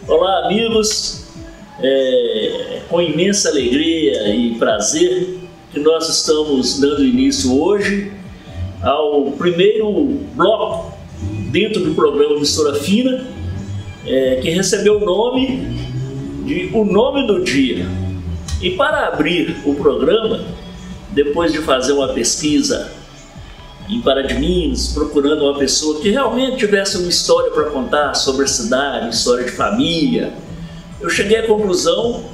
Olá, amigos, com imensa alegria e prazer que nós estamos dando início hoje ao primeiro bloco dentro do programa Mistura Fina, que recebeu o nome de O Nome do Dia. E para abrir o programa, depois de fazer uma pesquisa em Pará de Minas, procurando uma pessoa que realmente tivesse uma história para contar sobre a cidade, história de família, eu cheguei à conclusão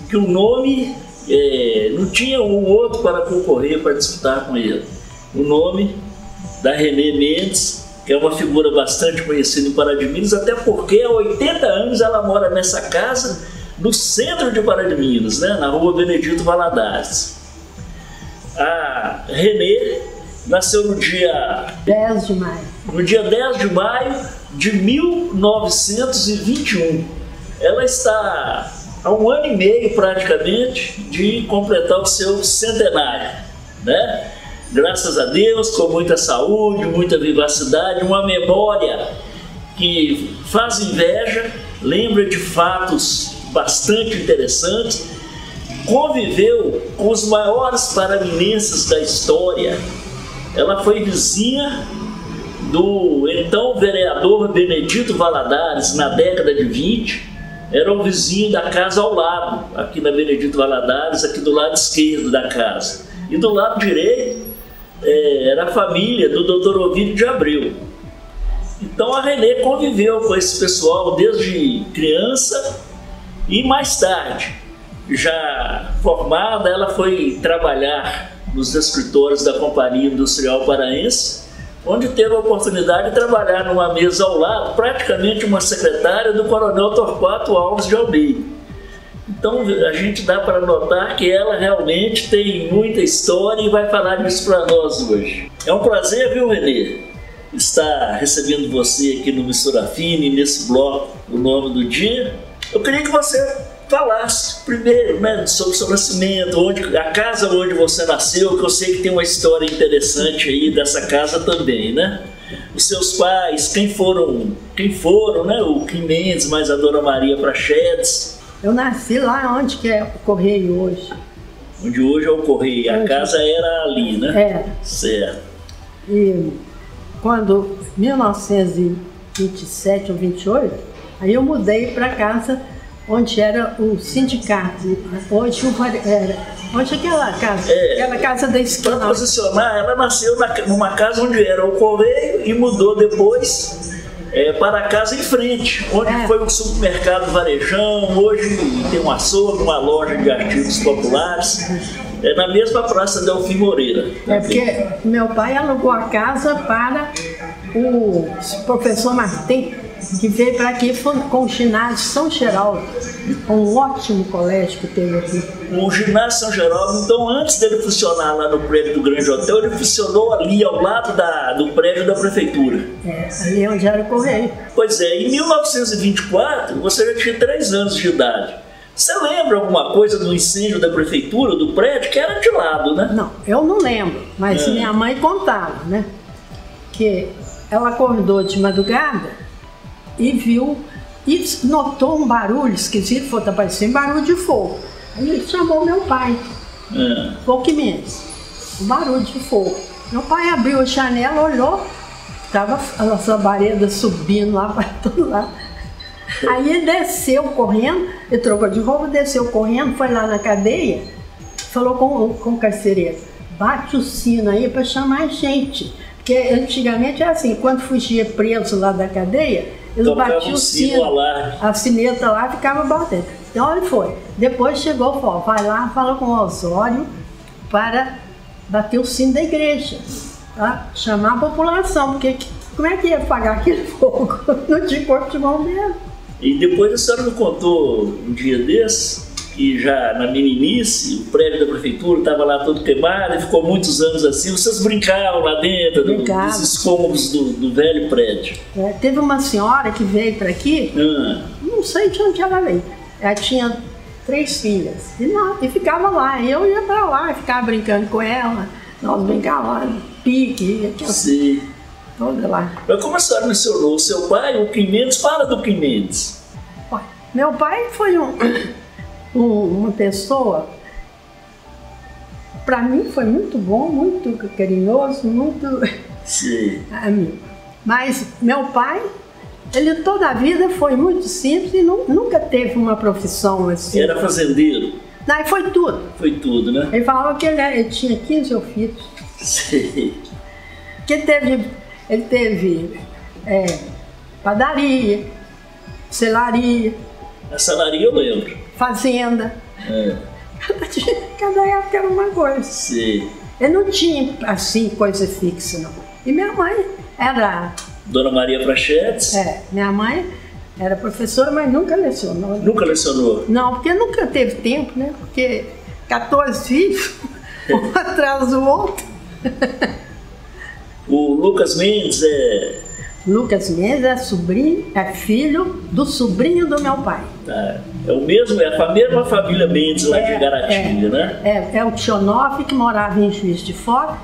que o nome não tinha um outro para concorrer, para disputar com ele. O nome da Renê Mendes, que é uma figura bastante conhecida em Pará de Minas, até porque há 80 anos ela mora nessa casa no centro de Pará de Minas, né, na rua Benedito Valadares. A Renê nasceu no dia 10 de maio. No dia 10 de maio de 1921. Ela está há 1 ano e meio praticamente de completar o seu centenário, né? Graças a Deus, com muita saúde, muita vivacidade, uma memória que faz inveja, lembra de fatos bastante interessantes, conviveu com os maiores paraminenses da história. Ela foi vizinha do então vereador Benedito Valadares na década de 20, era o vizinho da casa ao lado, aqui na Benedito Valadares, aqui do lado esquerdo da casa. E do lado direito era a família do Dr. Ovídio de Abreu. Então a Renê conviveu com esse pessoal desde criança e mais tarde, já formada, ela foi trabalhar nos escritórios da Companhia Industrial Paraense, onde teve a oportunidade de trabalhar numa mesa ao lado, praticamente uma secretária do Coronel Torquato Alves de Almeida. Então a gente dá para notar que ela realmente tem muita história e vai falar disso para nós hoje. É um prazer, viu, Renê, estar recebendo você aqui no Mistura Fina e nesse bloco, O Nome do Dia. Eu queria que você falasse primeiro, né, sobre o seu nascimento, a casa onde você nasceu, que eu sei que tem uma história interessante aí dessa casa também, né? Os seus pais, quem foram, né? O Kim Mendes, mais a Dona Maria Prachedes. Eu nasci lá onde que é o Correio hoje. Onde hoje é o Correio, a casa era ali, né? É. Certo. E quando, 1927 ou 28, aí eu mudei para casa onde era o sindicato, hoje aquela casa da esquina. Para posicionar, ela nasceu numa casa onde era o Correio e mudou depois para a casa em frente, onde foi o supermercado Varejão, hoje tem um açougue, uma loja de artigos populares, na mesma Praça Delfim Moreira. Porque meu pai alugou a casa para o professor Martim, que veio para aqui com o ginásio São Geraldo, um ótimo colégio que teve aqui. O ginásio São Geraldo, então, antes dele funcionar lá no prédio do Grande Hotel, ele funcionou ali ao lado do prédio da prefeitura. Ali onde era o Correio. Pois é, em 1924, você já tinha 3 anos de idade. Você lembra alguma coisa do incêndio da prefeitura, do prédio, que era de lado, né? Não, eu não lembro, mas minha mãe contava, né? Que ela acordou de madrugada e viu, e notou um barulho esquisito, foi parecendo barulho de fogo. Aí ele chamou meu pai, pouco menos, um barulho de fogo. Meu pai abriu a janela, olhou, estava as labaredas subindo lá para todo lado. Aí ele desceu correndo, ele trocou de roupa, desceu correndo, foi lá na cadeia, falou com o carcereiro, bate o sino aí para chamar a gente. Porque antigamente era assim, quando fugia preso lá da cadeia, eles batiam o sino, a sineta lá ficava batendo. Então ele foi. Depois chegou e falou, vai lá, fala com o Osório para bater o sino da igreja, tá? Chamar a população, porque como é que ia apagar aquele fogo? Não tinha corpo de bombeiro. E depois a senhora me contou um dia desses que já na meninice, o prédio da prefeitura estava lá todo queimado e ficou muitos anos assim. Vocês brincavam lá dentro dos escombros do velho prédio? Teve uma senhora que veio para aqui, não sei de onde ela veio. Ela tinha 3 filhas e ficava lá. Eu ia para lá e ficava brincando com ela. Nós brincávamos lá, pique, Sim. Toda lá. Mas como a senhora mencionou o seu pai, o Kim Mendes, fala do Kim Mendes. Meu pai foi uma pessoa, para mim foi muito bom, muito carinhoso, muito amigo. Mas meu pai, ele toda a vida foi muito simples e nunca teve uma profissão assim. Era fazendeiro? Não, foi tudo. Foi tudo, né? Ele falava que ele tinha 15 filhos. Sim. Que ele teve padaria, selaria. A selaria eu lembro. Fazenda. Cada época era uma coisa. Sim. Ele não tinha, assim, coisa fixa, não. E minha mãe era... Dona Maria Prachetes? Minha mãe era professora, mas nunca lecionou. Nunca lecionou? Não, porque nunca teve tempo, né? Porque 14 filhos, um atrás do outro. O Lucas Mendes Lucas Mendes é filho do sobrinho do meu pai. É o mesmo, é a mesma família Mendes lá de Garatinga, né? É o Tionoff, que morava em Juiz de Fora.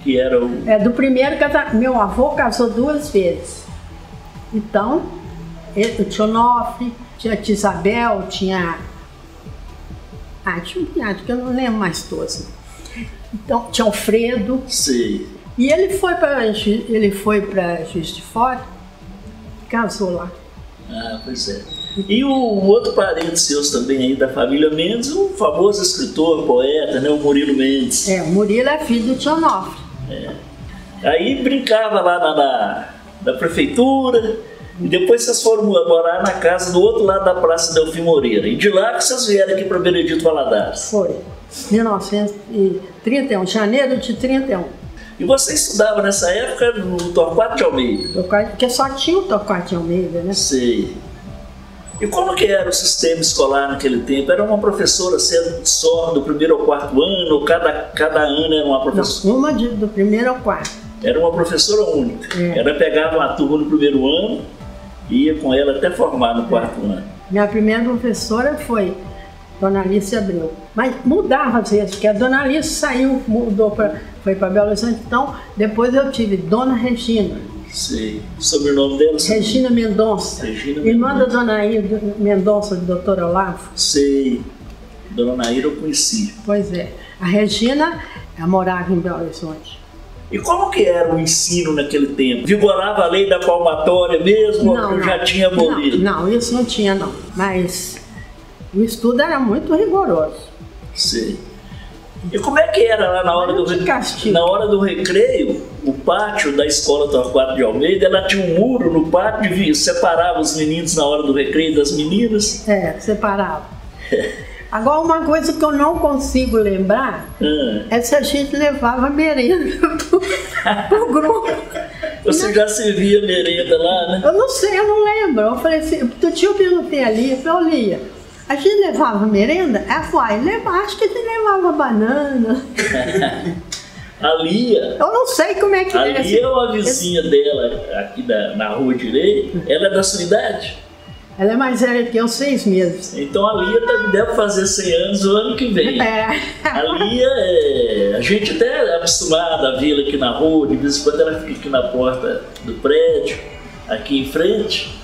Que era o... do primeiro casamento. Meu avô casou 2 vezes. Então, o Tionoff, tinha a tia Isabel, tinha um cunhado, que eu não lembro mais todos. Então, tinha Alfredo. Sim. E ele foi para Juiz de Fora, casou lá. Pois é. E o outro parente seus também aí da família Mendes, o famoso escritor, poeta, né, o Murilo Mendes. O Murilo é filho do Tionoff. Aí brincava lá na prefeitura, e depois vocês foram morar na casa do outro lado da Praça Delfim Moreira. E de lá que vocês vieram aqui para Benedito Valadares. Foi, 1931, janeiro de 31. E você estudava nessa época no Torquato de Almeida? Porque só tinha o Torquato de Almeida, né? Sei. E como que era o sistema escolar naquele tempo? Era uma professora sendo só do 1º ao 4º ano, ou cada ano era uma professora? Não, uma do 1º ao 4º. Era uma professora única. Ela pegava uma turma no 1º ano e ia com ela até formar no 4º ano. Minha primeira professora foi Dona Alice Abreu. Mas mudava às vezes, porque a Dona Alice saiu, foi para Belo Horizonte. Então, depois eu tive Dona Regina. Sim. O sobrenome dela? Regina Mendonça. Irmã da Dona Naíra Mendonça, do Dr. Olavo. Sei. Dona Naíra eu conheci. Pois é. A Regina, ela morava em Belo Horizonte. E como que era o ensino naquele tempo? Vigorava a lei da palmatória mesmo? Ou já tinha abolido? Não, isso não tinha não. Mas o estudo era muito rigoroso. Sim. E como é que era lá na hora do recreio? O pátio da escola Torquato de Almeida, ela tinha um muro no pátio que separava os meninos na hora do recreio das meninas? Separava. Agora, uma coisa que eu não consigo lembrar é se a gente levava merenda pro grupo. Você já servia merenda lá, né? Eu não sei, eu não lembro. Eu falei assim, tu tinha perguntei ali, eu falei, Lia, a gente levava merenda? Ela falou, acho que a gente levava banana. A Lia... Eu não sei como é que é. A Lia é uma vizinha dela aqui na Rua Direito. Ela é da sua idade? Ela é mais velha que eu, 6 meses. Então a Lia deve fazer 100 anos o ano que vem. A Lia, a gente até é acostumada a vê-la aqui na rua, de vez em quando ela fica aqui na porta do prédio, aqui em frente.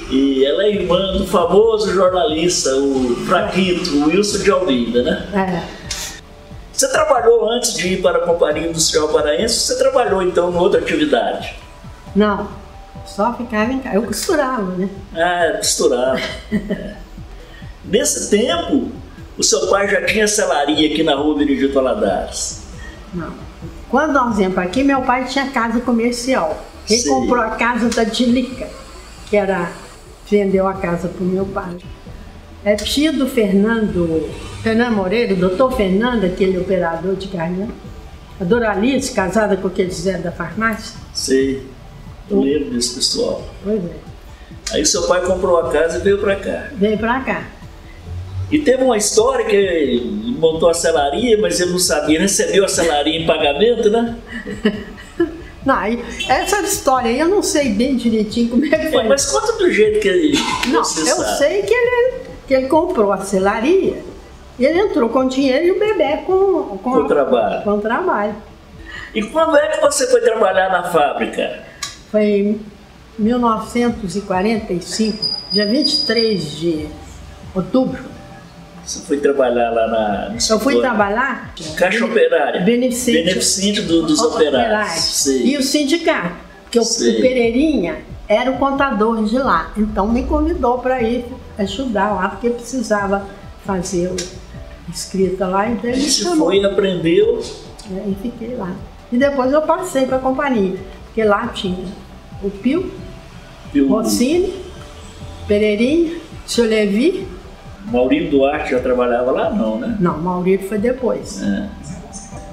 E ela é irmã do famoso jornalista, o Fraquito, o Wilson de Almeida, né? Você trabalhou antes de ir para a Companhia Industrial Paraense? Você trabalhou então em outra atividade? Não, só ficava em casa. Eu costurava, né? Costurava. Nesse tempo, o seu pai já tinha selaria aqui na Rua Benedito Valadares? Não. Quando nós viemos para aqui, meu pai tinha casa comercial. Ele comprou a casa da Dilica, que vendeu a casa para o meu pai. É tio do Fernando Moreira, o doutor Fernando, aquele operador de carne. A Doralice, casada com aquele Zé da farmácia. Sei, eu lembro desse pessoal. Pois é. Aí seu pai comprou a casa e veio para cá. Veio para cá. E teve uma história que ele montou a selaria, mas ele não sabia, recebeu a selaria em pagamento, né? Não, essa história aí eu não sei bem direitinho como é que foi. Mas conta do jeito que ele... Não, eu sei que ele comprou a selaria e ele entrou com dinheiro e o bebê com trabalho. Com trabalho. E quando é que você foi trabalhar na fábrica? Foi em 1945, dia 23 de outubro. Você foi trabalhar lá na... Eu fui trabalhar... Caixa Operária. Beneficente dos operários. E o sindicato. Porque o Pereirinha era o contador de lá. Então me convidou para ir ajudar lá, porque precisava fazer escrita lá. Então ele chamou. Foi e aprendeu. E fiquei lá. E depois eu passei para a companhia. Porque lá tinha o Pio, Rossini, Pereirinha, Seu Levi. Maurílio Duarte já trabalhava lá? Não, né? Não, Maurílio foi depois.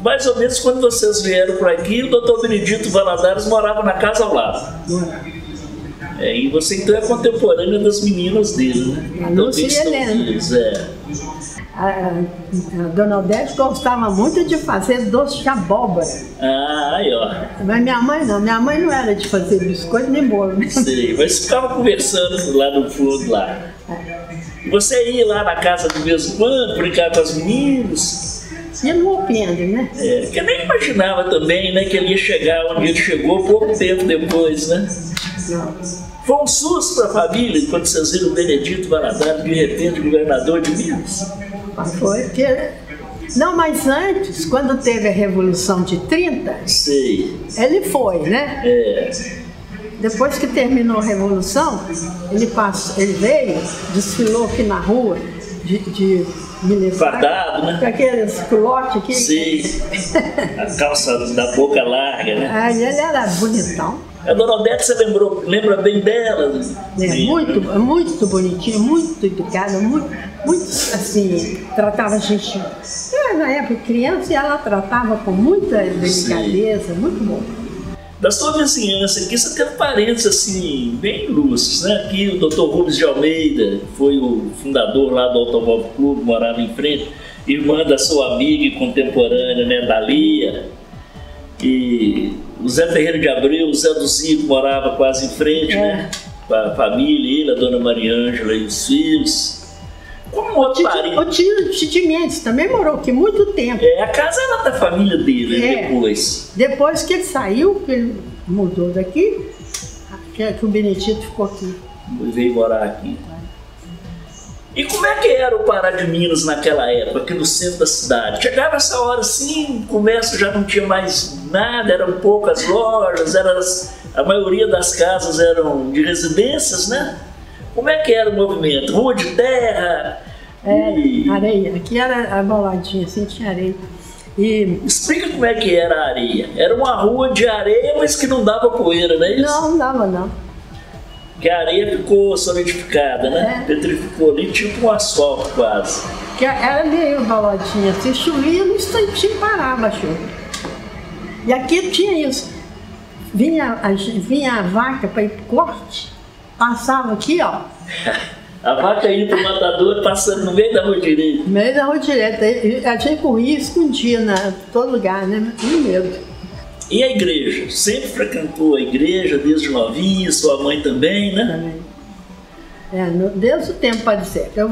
Mais ou menos quando vocês vieram por aqui, o doutor Benedito Valadares morava na casa ao lado. E você então é contemporânea das meninas dele, né? A Lúcia e Helena. A dona Odete gostava muito de fazer doce de abóbora. Aí ó. Mas minha mãe não era de fazer biscoito nem bolo. Sei, mas ficava conversando lá no fundo lá. Você ia lá na casa de vez em quando, brincar com as meninas? E no Opende, né? Que eu nem imaginava também, né, que ele ia chegar onde ele chegou pouco tempo depois, né? Não. Foi um susto para a família quando vocês viram o Benedito Valadares, de repente, governador de Minas? Foi, porque... Não, mas antes, quando teve a Revolução de 30, ele foi, né? Depois que terminou a Revolução, ele veio, desfilou aqui na rua de militar. Fardado, né? Com aqueles culotes aqui. Sim, a calça da boca larga, né? Ele era bonitão. A dona Odete, você lembra bem dela? Muito bonitinha, muito educada, muito assim, tratava a gente... na época criança, e ela tratava com muita delicadeza, muito bom. Da sua vizinhança aqui, você teve parentes assim, bem ilustres, né? Aqui o Dr. Rubens de Almeida, foi o fundador lá do Automóvel Clube, morava em frente, irmã da sua amiga e contemporânea, né, Dalia. E o Zé Ferreira de Abreu, o Zé do Zico, morava quase em frente, né? Com a família, ele, a dona Mariângela e os filhos. Como outro parente. O tio Mendes também morou aqui muito tempo. A casa era da família dele, depois. Depois que ele saiu, que ele mudou daqui, que o Benedito ficou aqui. Veio morar aqui. E como é que era o Pará de Minas naquela época, aqui no centro da cidade? Chegava essa hora assim, o comércio já não tinha mais nada, eram poucas lojas, a maioria das casas eram de residências, né? Como é que era o movimento? Rua de terra? Areia. Aqui era a boladinha, assim, tinha areia. Explica como é que era a areia. Era uma rua de areia, mas que não dava poeira, não é isso? Não dava, não. Que a areia ficou solidificada, né? Petrificou ali, tipo um asfalto quase. Que era meio boladinha, assim, chovia no instantinho, parava a chuva. E aqui tinha isso. Vinha a vaca para ir pro corte, passava aqui, ó. A vaca ia pro matador passando no meio da rua direita. No meio da rua direita. A gente corria e escondia em todo lugar, né? Com medo. E a igreja? Sempre frequentou a igreja desde novinha, sua mãe também, né? Também. Desde o tempo Padre Zeca.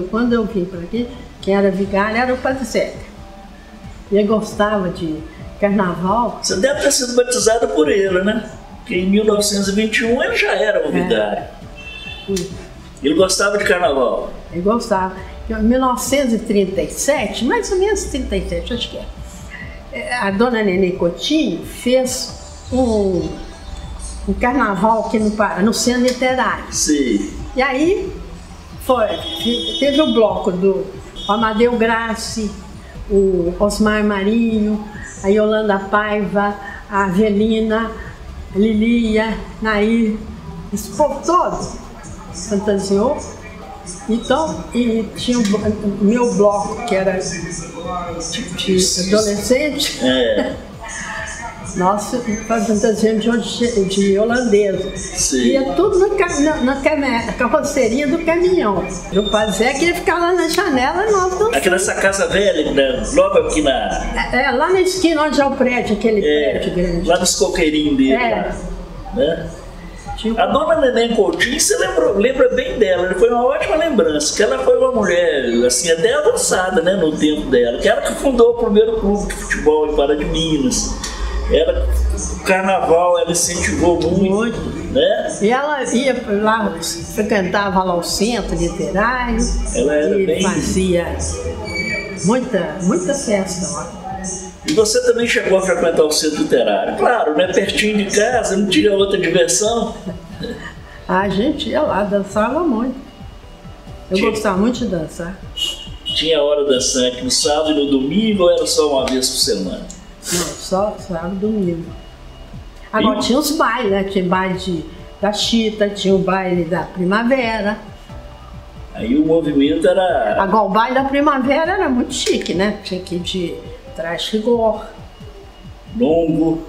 Quando eu vim para aqui, quem era vigário era o Padre Zeca. Ele gostava de carnaval. Você deve ter sido batizada por ele, né? Porque em 1921 ele já era um vigário. Ele gostava de carnaval? Ele gostava. Em 1937, mais ou menos 37, acho que é. A dona Nenê Coutinho fez um carnaval aqui no Centro Literário. Sim. E aí teve o bloco do Amadeu Grassi, o Osmar Marinho, a Yolanda Paiva, a Avelina, a Lilia, Nair, esse povo todo fantasiou. Então, e tinha o meu bloco, que era de adolescente. Nós fantasiamos de holandesa. Sim. Ia tudo na carroceria do caminhão. O pai Zé queria ficar lá na janela e nós dançamos. Aqui nessa casa velha, né? Logo aqui na... lá na esquina onde é o prédio, aquele prédio grande. Lá nos coqueirinhos dele. Lá, né? A dona Neném Coutinho, você lembra bem dela, foi uma ótima lembrança, que ela foi uma mulher, assim, até avançada, né, no tempo dela, que ela que fundou o primeiro clube de futebol em Pará de Minas. O carnaval ela incentivou muito, né? E ela ia lá, frequentava lá o centro literário, ela era e bem... fazia muita festa lá. E você também chegou a frequentar o centro literário? Claro, né? Pertinho de casa, não tinha outra diversão? A gente ia lá, dançava muito. Eu gostava muito de dançar. Tinha hora dançante no sábado e no domingo ou era só uma vez por semana? Não, só sábado e domingo. Agora tinha os bailes, né? Tinha baile da Chita, tinha o baile da primavera. Aí o movimento era... Agora o baile da primavera era muito chique, né? Tinha que ir de traje rigor. Longo,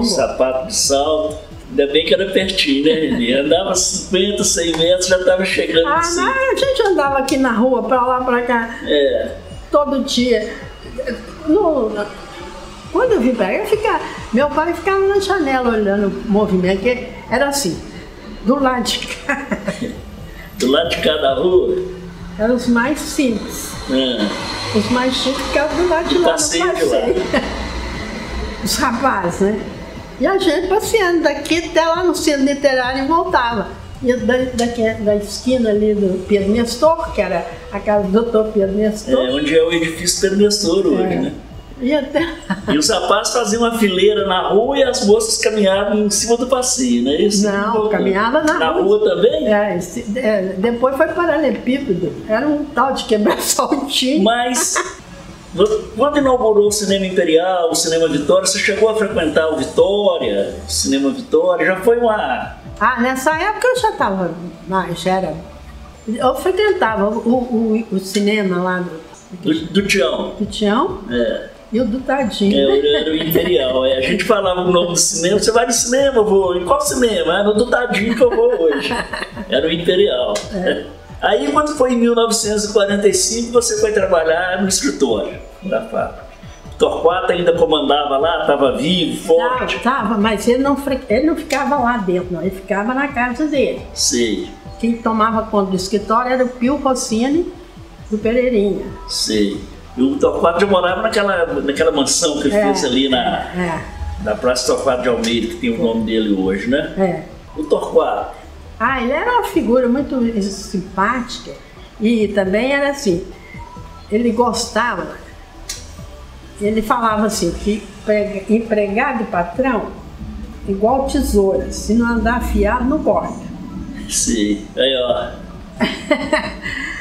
sapato de salto. Ainda bem que era pertinho, né, Renê? Andava 50, 100 metros, já estava chegando assim. Não, a gente andava aqui na rua, pra lá, pra cá, todo dia. Quando eu vim pra cá, meu pai ficava na janela olhando o movimento, que era assim, do lado de cá. Do lado de cá da rua? Eram os mais simples. Os mais chiques ficavam do lado de lá, no passeio. Os rapazes, né? E a gente passeando daqui até lá no centro literário e voltava. Ia da esquina ali do Pedro Nestor, que era a casa do doutor Pedro Nestor. Onde é o edifício Pedro Nestor hoje, né? E os rapazes faziam uma fileira na rua e as moças caminhavam em cima do passeio, não é isso? Não, caminhava na rua também? Depois foi paralelepípedo, era um tal de quebrar saltinho. Mas, quando inaugurou o Cinema Imperial, o Cinema Vitória, você chegou a frequentar o Vitória, o Cinema Vitória, já foi uma... Nessa época eu já estava, eu frequentava o cinema lá do Tião. Do Tião? E o do Tadinho. Era o Imperial. A gente falava o nome do cinema, você vai no cinema, eu vou. Em qual cinema? No do Tadinho que eu vou hoje. Era o Imperial. Aí quando foi em 1945, você foi trabalhar no escritório da fábrica. Torquato ainda comandava lá, estava vivo, forte. Estava, mas ele não ficava lá dentro, não. Ele ficava na casa dele. Sei. Quem tomava conta do escritório era o Pio Rossini do Pereirinha. Sei. E o Torquato já morava naquela mansão que ele fez ali na Praça Torquato de Almeida, que tem o nome dele hoje, né? O Torquato. Ele era uma figura muito simpática e também era assim, ele gostava, ele falava assim, que empregado e patrão igual tesoura, se não andar afiado não corta. Sim, aí ó.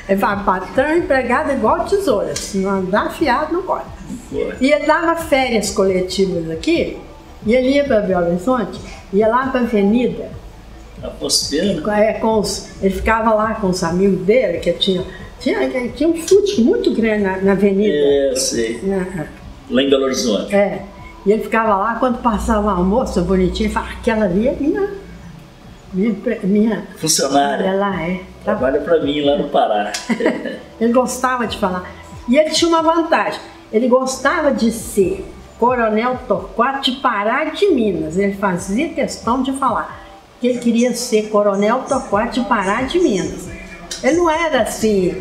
Ele fala, patrão e empregado igual tesoura, se não andar afiado não corta. E ele dava férias coletivas aqui, e ele ia para Belo Horizonte, ia lá para a Avenida. Ele ficava lá com os amigos dele, que tinha um chute muito grande na Avenida. Sei. Lá em Belo Horizonte. E ele ficava lá, quando passava uma moça bonitinha, ele falava, aquela ali é minha funcionária. Ela trabalha para mim lá no Pará. Ele gostava de falar. E ele tinha uma vantagem. Ele gostava de ser Coronel Torquato de Pará de Minas. Ele fazia questão de falar que ele queria ser Coronel Torquato de Pará de Minas. Ele não era assim,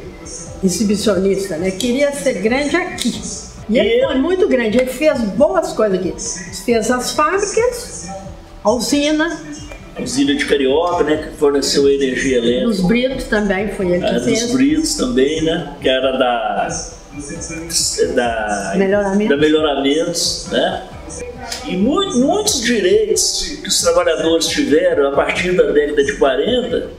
exibicionista, né? Queria ser grande aqui. E ele foi muito grande. Ele fez boas coisas aqui. Fez as fábricas, a usina de Carioca, né, que forneceu energia elétrica. Dos Britos também foi ele que fez. Dos Britos também, né, que era da Melhoramentos, né? E muitos direitos que os trabalhadores tiveram a partir da década de 40,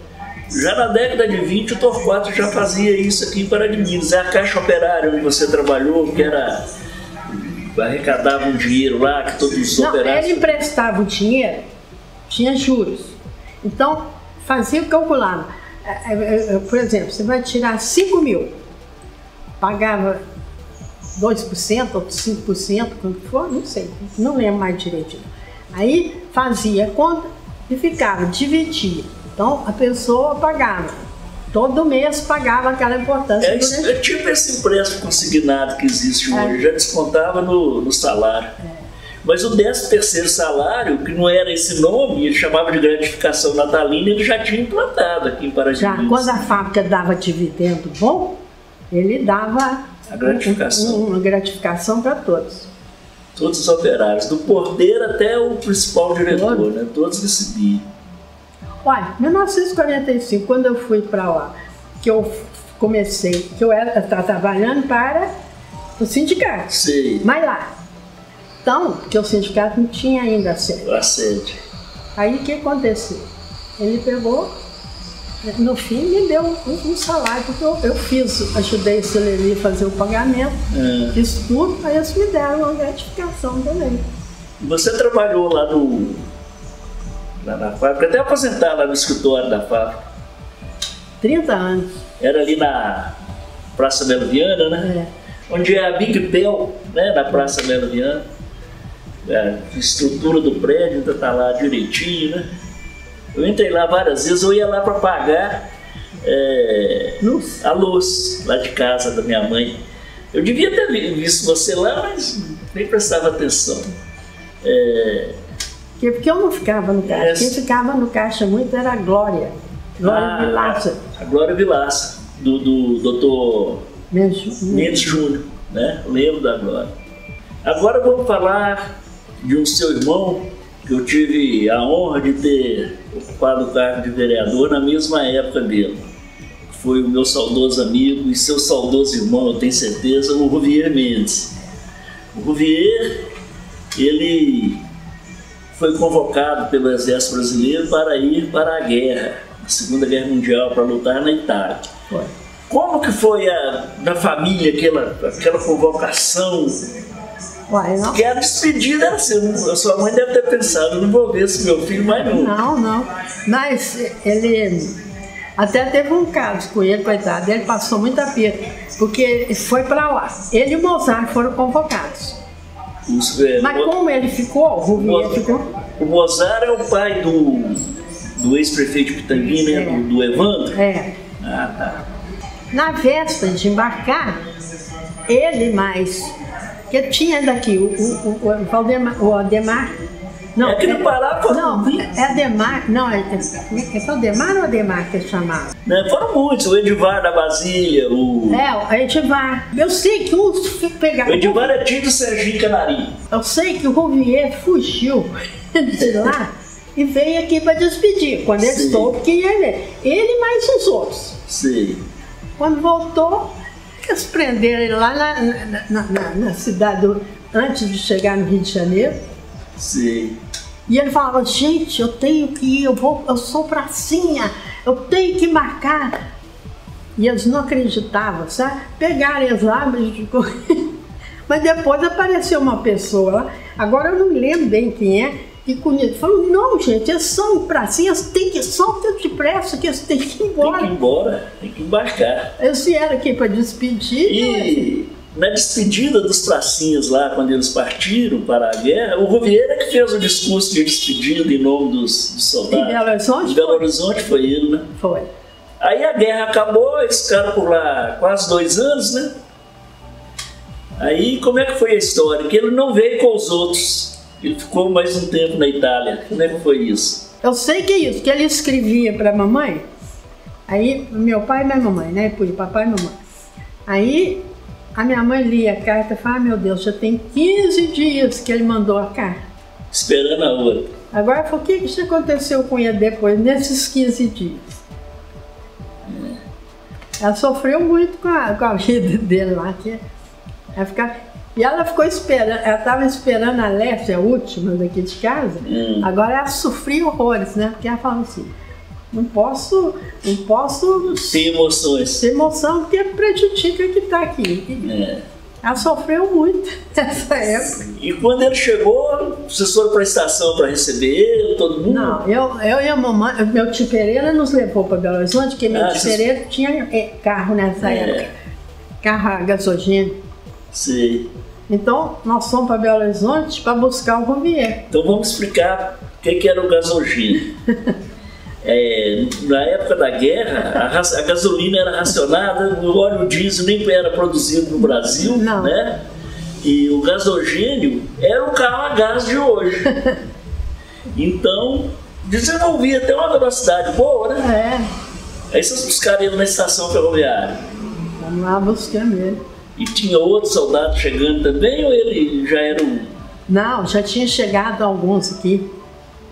já na década de 20 o Torquato já fazia isso aqui em Pará de Minas. A Caixa Operária onde você trabalhou, que arrecadava um dinheiro lá, que todos os operários... Ele emprestava o dinheiro, tinha juros. Então, fazia calculado. Por exemplo, você vai tirar 5 mil, pagava 2%, outro 5%, quanto for, não sei, não lembro mais direitinho. Aí fazia conta e ficava, dividia. Então a pessoa pagava, todo mês pagava aquela importância. É tipo esse empréstimo consignado que existe hoje, já descontava no salário. Mas o 13º salário, que não era esse nome, ele chamava de gratificação natalina, ele já tinha implantado aqui em Paraty. Já quando a fábrica dava dividendo bom, ele dava uma gratificação para todos. Todos os operários, do porteiro até o principal diretor, né? Todos recebiam. Olha, em 1945, quando eu fui para lá, que eu comecei, que eu estava trabalhando para o sindicato. Sei. Mas lá. Então, porque o sindicato não tinha ainda a sede. Aí o que aconteceu? Ele pegou, no fim me deu um salário, porque eu ajudei o Celeli a fazer o pagamento, fiz tudo, aí eles me deram uma gratificação também. Você trabalhou lá na fábrica, até aposentar lá no escritório da fábrica? 30 anos. Era ali na Praça Melo Viana, né? Onde é a Big Bell, né? Na Praça Melo Viana. A estrutura do prédio ainda está lá direitinho, né? Eu entrei lá várias vezes, eu ia lá para pagar a luz lá de casa da minha mãe. Eu devia ter visto você lá, mas nem prestava atenção. Porque eu não ficava no caixa. Quem ficava no caixa muito era a Glória. Glória Vilaça. A Glória Vilaça, do doutor Mendes Júnior, né? Eu lembro da Glória. Agora vamos falar de um seu irmão, que eu tive a honra de ter ocupado o cargo de vereador na mesma época dele. Foi o meu saudoso amigo e seu saudoso irmão, eu tenho certeza, o Rouvier Mendes. O Rouvier, ele foi convocado pelo Exército Brasileiro para ir para a guerra, a Segunda Guerra Mundial, para lutar na Itália. Como que foi na família aquela convocação? Porque a despedida era assim, a sua mãe deve ter pensado, eu não vou ver esse meu filho mais não. Não, mas ele até teve um caso com ele, coitado, ele passou muito aperto, porque ele foi para lá, ele e o Mozart foram convocados. Mas como ele ficou, o Rouvier ficou? O Mozart é o pai do ex-prefeito de Pitangui, né? Do Evandro? Na véspera de embarcar, ele mais... Porque tinha daqui o Ademar. Não, aqui no Pará foram... Não, é Ademar. Não, é Ademar ou Ademar que ele chamava? Foram muitos, o Edivar da Basília, o Edivar. Eu sei que uns pegaram... O Edivar é tio do Serginho Canarim. Eu sei que o Rouvier fugiu de lá e veio aqui para despedir. Quando ele soube que ia ver. Ele mais os outros. Sim. Quando voltou... Eles prenderam ele lá na cidade, antes de chegar no Rio de Janeiro. Sim. E ele falava, gente, eu tenho que ir, eu sou pracinha, eu tenho que marcar. E eles não acreditavam, sabe? Pegaram eles lá, mas depois apareceu uma pessoa lá, agora eu não me lembro bem quem é, que conhece. Falou, não, gente, eles são pracinhas, tem que soltar depressa, que eles têm que ir embora. Tem que ir embora, tem que embarcar. Eles vieram aqui para despedir. E na despedida dos pracinhas lá, quando eles partiram para a guerra, o Rouvier é que fez o discurso de despedida em nome dos soldados. Em Belo Horizonte? Em Belo Horizonte foi ele, né? Foi. Aí a guerra acabou, eles ficaram por lá quase 2 anos, né? Aí como é que foi a história? Que ele não veio com os outros. Ele ficou mais um tempo na Itália. Como é que foi isso? Eu sei que é isso, que ele escrevia para a mamãe, aí meu pai e minha mamãe, né? Papai e mamãe. Aí a minha mãe lia a carta e falava, meu Deus, já tem 15 dias que ele mandou a carta. Esperando a outra. Agora, o que aconteceu com ele depois, nesses 15 dias? Ela sofreu muito com a vida dele lá. E ela ficou esperando, ela estava esperando a Lécia, a última daqui de casa, agora ela sofria horrores, né? Porque ela falava assim, não posso ter emoções. Ter emoção, porque prejudica que está aqui. Ela sofreu muito nessa época. E quando ele chegou, vocês foram para a estação para receber ele, todo mundo? Não, eu e a mamãe, meu tio Pereira nos levou para Belo Horizonte, porque meu tio Pereira tinha carro nessa época, carro a gasogênio. Sim. Então, nós fomos para Belo Horizonte para buscar o Rouvier. Então vamos explicar o que era o gasogênio. Na época da guerra, a gasolina era racionada, o óleo diesel nem era produzido no Brasil, não, né? E o gasogênio era o carro a gás de hoje. Então, desenvolvia até uma velocidade boa, né? Aí vocês buscaram ele na estação ferroviária. Vamos lá buscando ele. E tinha outros soldados chegando também, ou ele já era um... Não, já tinha chegado alguns aqui.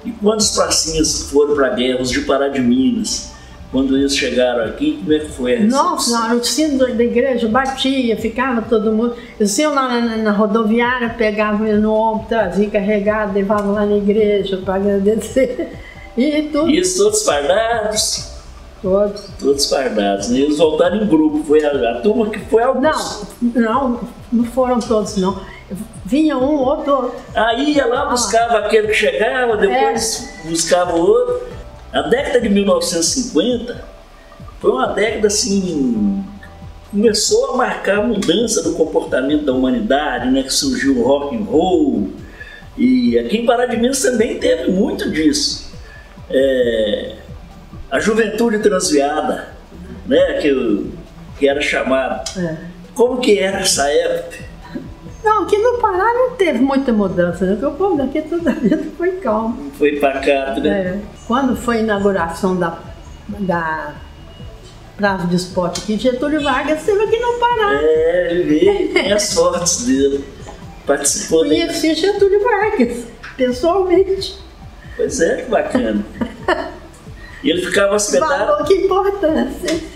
E quantos pracinhas foram para a guerra, os de Pará de Minas? Quando eles chegaram aqui, como é que foi a recepção? Nossa, o sino da igreja batia, ficava todo mundo. Eles iam lá na rodoviária, pegavam ele no ombro, traziam carregado, levavam lá na igreja para agradecer. E tudo. E eles todos fardados? Todos. Todos fardados, né? Eles voltaram em grupo, foi a turma que foi ao curso. Não foram todos, não. Vinha um, outro. Aí ia lá, buscava aquele que chegava, depois buscava o outro. A década de 1950 foi uma década assim, começou a marcar a mudança do comportamento da humanidade, né? Que surgiu o rock and roll, e aqui em Pará de Minas também teve muito disso. A juventude transviada, né? Que era chamada. Como que era essa época? Não, aqui no Pará não teve muita mudança, né? Porque o povo daqui toda a vida foi calmo. Foi pacato, né? Quando foi a inauguração da Praça de Esporte aqui, Getúlio Vargas esteve aqui no Pará. Ele veio, tem as fotos dele. Participou dele. Conheci Getúlio Vargas, pessoalmente. Pois é, que bacana. E ele ficava hospedado. Falou que importância.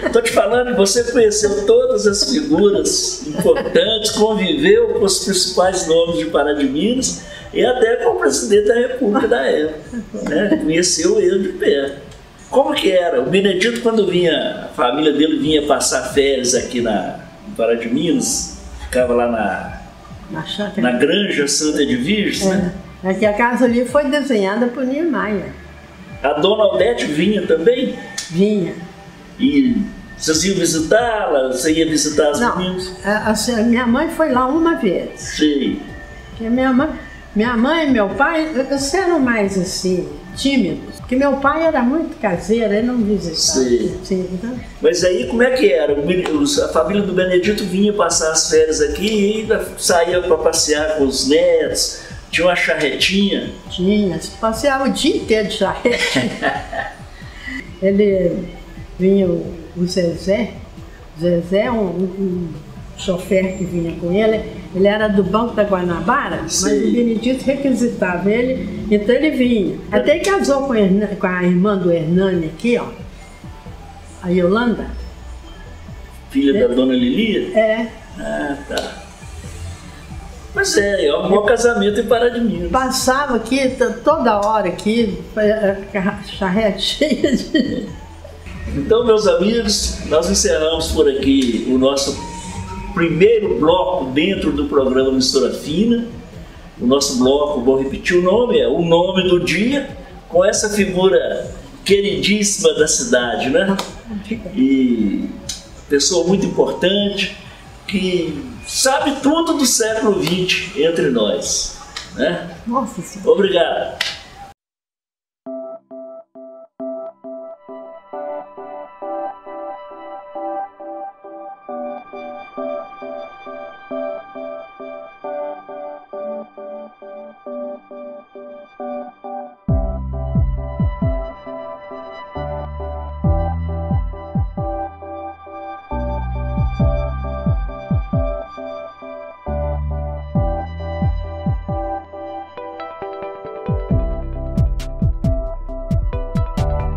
Estou te falando, você conheceu todas as figuras importantes, conviveu com os principais nomes de Pará de Minas e até com o presidente da República da época, né? Conheceu ele de perto. Como que era? O Benedito, quando vinha, a família dele vinha passar férias aqui em Pará de Minas, ficava lá na Granja Santa Edviges, né? É que a casa ali foi desenhada por Niemeyer. A dona Aldete vinha também? Vinha. E vocês iam visitá-la? Você ia visitar as meninas? Minha mãe foi lá uma vez. Sim. Porque minha mãe e meu pai, eles eram mais assim, tímidos. Porque meu pai era muito caseiro, ele não visitava. Sim. Então... Mas aí como é que era? A família do Benedito vinha passar as férias aqui e saía para passear com os netos. Tinha uma charretinha? Tinha, passeava o dia inteiro de charrete. Ele vinha o Zezé, um chofer que vinha com ele era do Banco da Guanabara, mas o Benedito requisitava ele, então ele vinha. Até casou com a irmã do Hernani aqui, ó, a Yolanda. Filha da dona Lilia? Ah, tá. Mas é um bom casamento em Pará de Minas. Passava aqui toda hora aqui, a charrete cheia de... Então, meus amigos, nós encerramos por aqui o nosso primeiro bloco dentro do programa Mistura Fina. O nosso bloco, vou repetir o nome, é o nome do dia, com essa figura queridíssima da cidade, né? E pessoa muito importante, que sabe tudo do século XX entre nós, né? Nossa Senhora. Obrigado.